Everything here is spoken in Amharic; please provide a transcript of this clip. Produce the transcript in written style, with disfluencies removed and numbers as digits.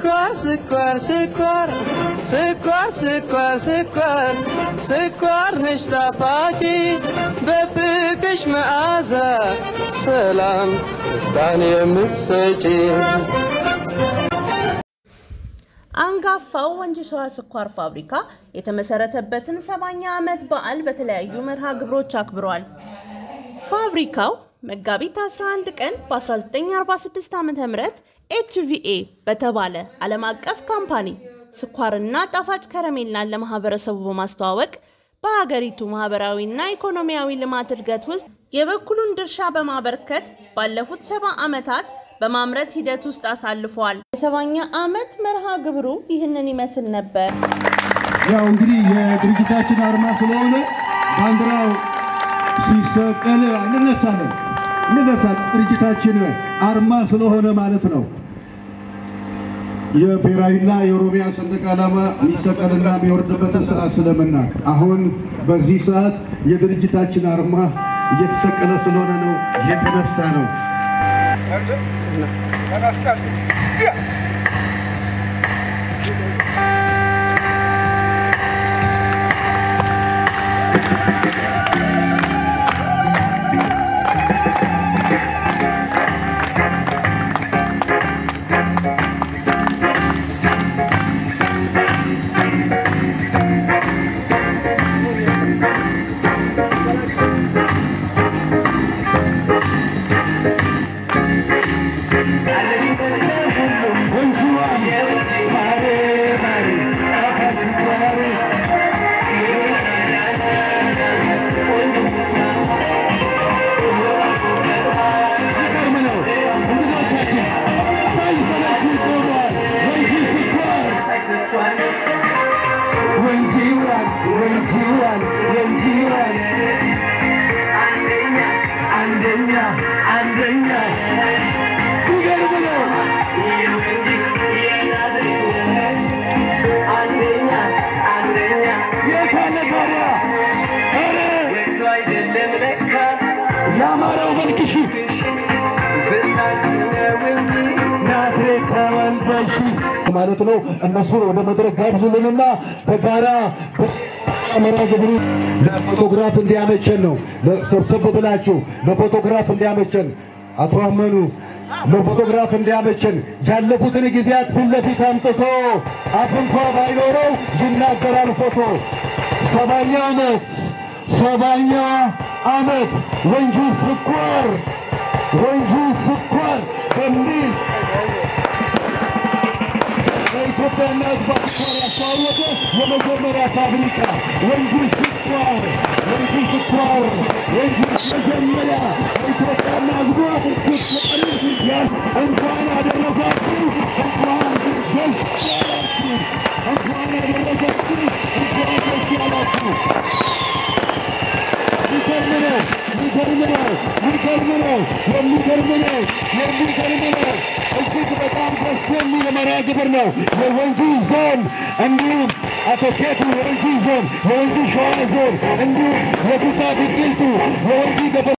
ስኳር ስኳር ስኳር ስኳር ስኳር ስኳር ስኳር ነሽ ጣፋጭ በፍቅርሽ መዓዛ ሰላም ደስታን የምትሰጪ አንጋፋው ወንጂ ሸዋ ስኳር ፋብሪካ የተመሰረተበትን 70ኛ ዓመት በዓል በተለያዩ መርሃ ግብሮች አክብሯል። ፋብሪካው መጋቢት 11 ቀን በ1946 ዓ.ም HVA በተባለ ዓለም አቀፍ ካምፓኒ ስኳርና ጣፋጭ ከረሜላን ለማህበረሰቡ በማስተዋወቅ በሀገሪቱ ማህበራዊና ኢኮኖሚያዊ ልማት እድገት ውስጥ የበኩሉን ድርሻ በማበርከት ባለፉት 70 ዓመታት በማምረት ሂደት ውስጥ አሳልፈዋል። የ70ኛ ዓመት መርሃ ግብሩ ይህንን ይመስል ነበር። ያው እንግዲህ የድርጅታችን አርማ ስለሆነ ባንዲራው ሲሰቀል እንነሳለን ድርጅታችን አርማ ስለሆነ ማለት ነው። የብሔራዊና የኦሮሚያ ሰንደቅ ዓላማ የሚሰቀልና የሚወርድበት ሰዓት ስለምናቅ አሁን በዚህ ሰዓት የድርጅታችን አርማ እየተሰቀለ ስለሆነ ነው የተነሳ ነው። ማለት ነው እነሱ ወደ መድረክ ጋብዙልንና በጋራ አመራ ግብሩ ለፎቶግራፍ እንዲያመቸን ነው። ለሰብሰብ ብላችሁ ለፎቶግራፍ እንዲያመቸን አቶ አመኑ ለፎቶግራፍ እንዲያመቸን ያለፉትን ጊዜያት ፊት ለፊት አምጥቶ አፍንኳ ባይኖረው ይናገራል ፎቶ 70ኛ ዓመት ወንጂ ስኳር በሚል ኢትዮጵያና ስኳር ያስተዋወቀ የመጀመሪያ ፋብሪካ ወንጂ ስኳር መጀመሪያ ኢትዮጵያና ስኳር እንኳን አደረሳችሁ እንኳን ደስ ያላችሁ የሚገርመው እጅግ በጣም ደስ የሚል መርሃ ግብር ነው። የወንጂ ዞን እንዲሁም አቶ ኬቱ የወንጂ ዞን የወንጂ ሸዋ ዞን እንዲሁም የጉታ ቢልቱ የወንጂ